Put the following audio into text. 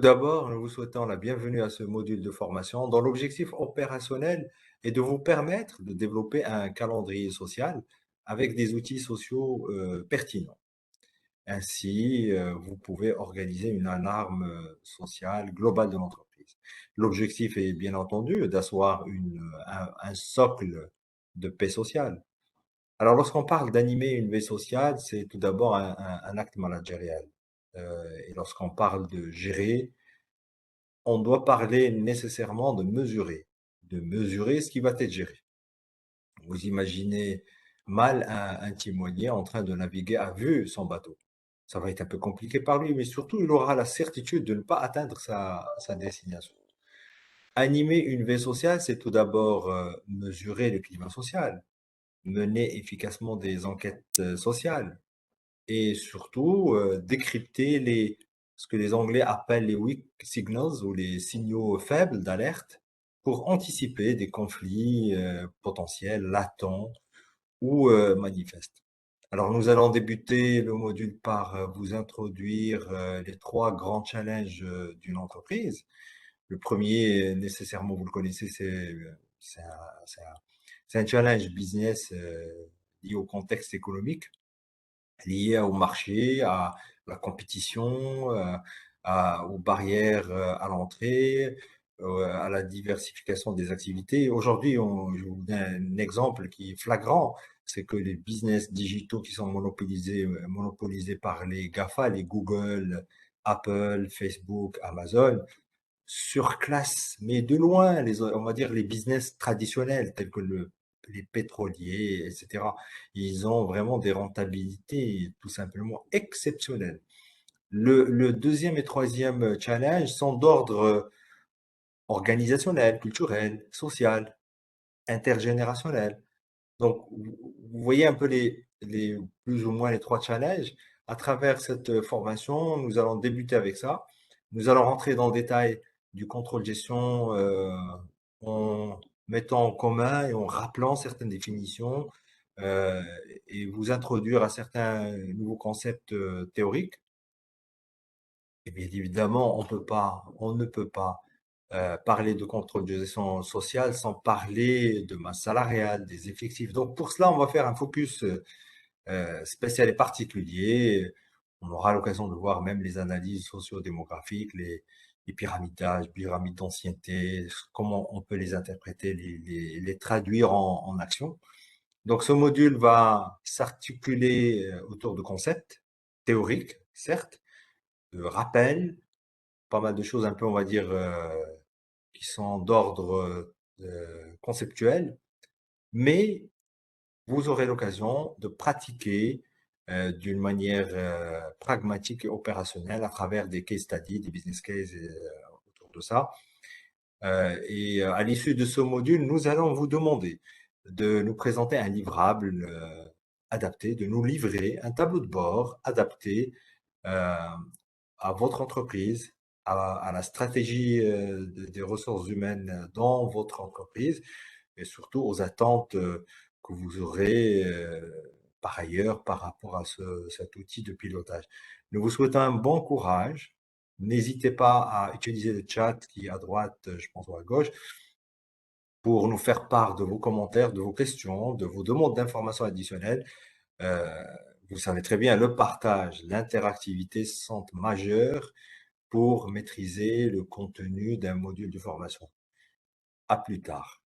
d'abord, nous vous souhaitons la bienvenue à ce module de formation dont l'objectif opérationnel est de vous permettre de développer un calendrier social avec des outils sociaux pertinents. Ainsi, vous pouvez organiser une alarme sociale globale de l'entreprise. L'objectif est bien entendu d'asseoir un socle de paix sociale. Alors, lorsqu'on parle d'animer une vie sociale, c'est tout d'abord un acte managérial. Et lorsqu'on parle de gérer, on doit parler nécessairement de mesurer ce qui va être géré. Vous imaginez mal un timonier en train de naviguer à vue son bateau. Ça va être un peu compliqué par lui, mais surtout, il aura la certitude de ne pas atteindre sa destination. Animer une vie sociale, c'est tout d'abord mesurer le climat social, mener efficacement des enquêtes sociales et surtout décrypter ce que les Anglais appellent les weak signals ou les signaux faibles d'alerte pour anticiper des conflits potentiels, latents ou manifestes. Alors nous allons débuter le module par vous introduire les trois grands challenges d'une entreprise. Le premier, nécessairement, vous le connaissez, c'est un, c'est un- c'est un challenge business lié au contexte économique, lié au marché, à la compétition, aux barrières à l'entrée, à la diversification des activités. Aujourd'hui, je vous donne un exemple qui est flagrant, c'est que les business digitaux qui sont monopolisés par les GAFA, les Google, Apple, Facebook, Amazon, surclassent, mais de loin, on va dire les business traditionnels tels que les pétroliers, etc. Ils ont vraiment des rentabilités tout simplement exceptionnelles. Le deuxième et troisième challenge sont d'ordre organisationnel, culturel, social, intergénérationnel. Donc, vous voyez un peu plus ou moins les trois challenges. À travers cette formation, nous allons débuter avec ça. Nous allons rentrer dans le détail du contrôle gestion en mettant en commun et en rappelant certaines définitions euh, et vous introduire à certains nouveaux concepts théoriques. Et bien évidemment, on ne peut pas parler de contrôle de gestion sociale sans parler de masse salariale, des effectifs. Donc pour cela, on va faire un focus spécial et particulier. On aura l'occasion de voir même les analyses sociodémographiques, les pyramidages, pyramides d'ancienneté, comment on peut les interpréter, les traduire en action. Donc ce module va s'articuler autour de concepts théoriques, certes, de rappels, pas mal de choses un peu, on va dire, qui sont d'ordre conceptuel, mais vous aurez l'occasion de pratiquer d'une manière pragmatique et opérationnelle à travers des case studies, des business cases autour de ça. Et à l'issue de ce module, nous allons vous demander de nous présenter un livrable adapté, de nous livrer un tableau de bord adapté euh, à votre entreprise, à la stratégie des ressources humaines dans votre entreprise et surtout aux attentes que vous aurez par ailleurs par rapport à cet outil de pilotage. Nous vous souhaitons un bon courage. N'hésitez pas à utiliser le chat qui est à droite, je pense, ou à gauche, pour nous faire part de vos commentaires, de vos questions, de vos demandes d'informations additionnelles. Euh, Vous savez très bien, le partage, l'interactivité sont majeurs pour maîtriser le contenu d'un module de formation. À plus tard.